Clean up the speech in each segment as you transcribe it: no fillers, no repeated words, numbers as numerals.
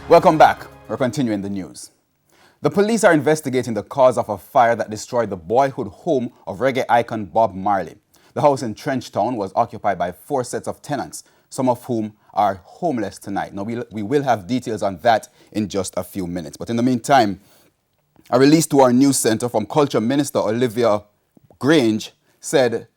Welcome back. We're continuing the news. The police are investigating the cause of a fire that destroyed the boyhood home of reggae icon Bob Marley. The house in Trenchtown was occupied by 4 sets of tenants, some of whom are homeless tonight. Now, we will have details on that in just a few minutes. But in the meantime, a release to our news center from Culture Minister Olivia Grange said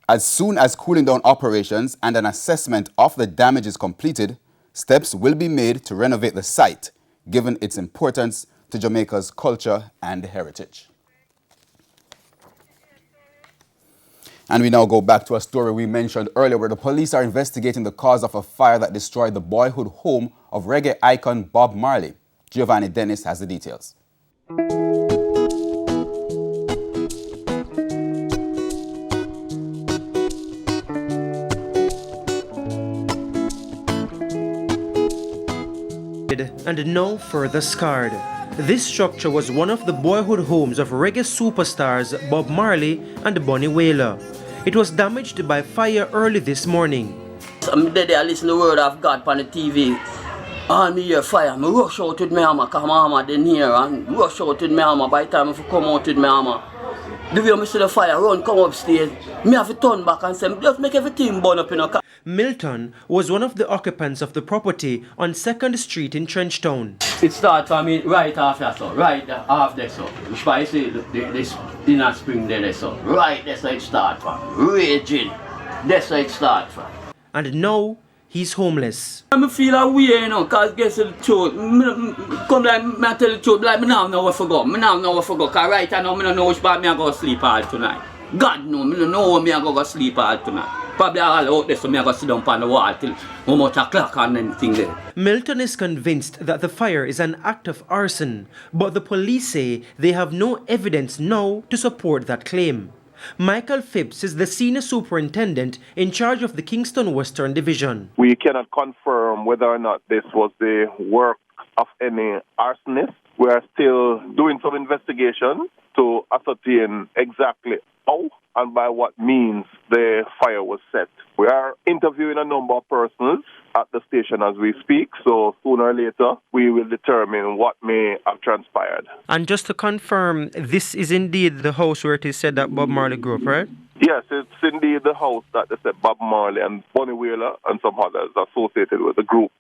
as soon as cooling down operations and an assessment of the damage is completed, steps will be made to renovate the site, given its importance to Jamaica's culture and heritage. And we now go back to a story we mentioned earlier where the police are investigating the cause of a fire that destroyed the boyhood home of reggae icon Bob Marley. Giovanni Dennis has the details. And now further scarred. This structure was one of the boyhood homes of reggae superstars Bob Marley and Bunny Wailer. It was damaged by fire early this morning. I'm there, I listen to the word of God on the TV. All me hear fire, I rush out with my hammer, because my hammer didn't hear, and rush out with my hammer. By the time I come out with my hammer, the way I see the fire run, come upstairs, me have to turn back and say, just make everything burn up in a car. Milton was one of the occupants of the property on 2nd Street in Trenchtown. It starts for me right after so, right after there so. Which I see this inner spring there so. Right that's how it starts from. Raging. That's how it starts from. And now he's homeless. I feel a way, you know, because guess the truth. Come like, I tell the truth, like, I now know where to go. I now know where to go, because right now, I don't know which part I go to sleep all tonight. God no, I don't know where I go to sleep all tonight. Probably all out there, so I go sit down on the wall till how much o'clock and anything there. Milton is convinced that the fire is an act of arson, but the police say they have no evidence now to support that claim. Michael Phipps is the senior superintendent in charge of the Kingston Western Division. We cannot confirm whether or not this was the work of any arsonist. We are still doing some investigation to ascertain exactly how and by what means the fire was set. We are interviewing a number of persons at the station as we speak, so sooner or later we will determine what may have transpired. And just to confirm, this is indeed the house where it is said that Bob Marley grew up, right? Yes, it's indeed the house that they said Bob Marley and Bunny Wailer and some others associated with the group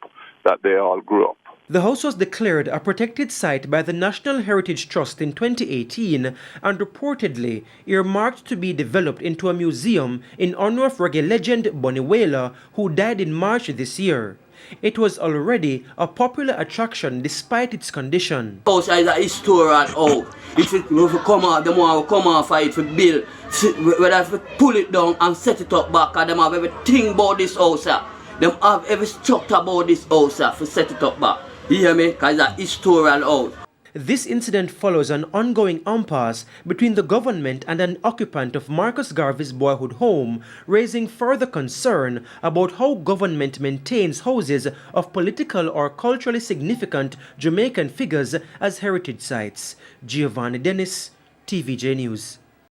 that they all grew up. The house was declared a protected site by the National Heritage Trust in 2018 and reportedly earmarked to be developed into a museum in honor of reggae legend Bunny Wailer, who died in March this year. It was already a popular attraction despite its condition. House is a historical house. If it come out, the more will come off of it for build. Whether if we pull it down and set it up back, and them have everything about this house. Them have every structure about this house for set it up back. You hear me? Because it's a historical house. This incident follows an ongoing impasse between the government and an occupant of Marcus Garvey's boyhood home, raising further concern about how government maintains houses of political or culturally significant Jamaican figures as heritage sites. Giovanni Dennis, TVJ News.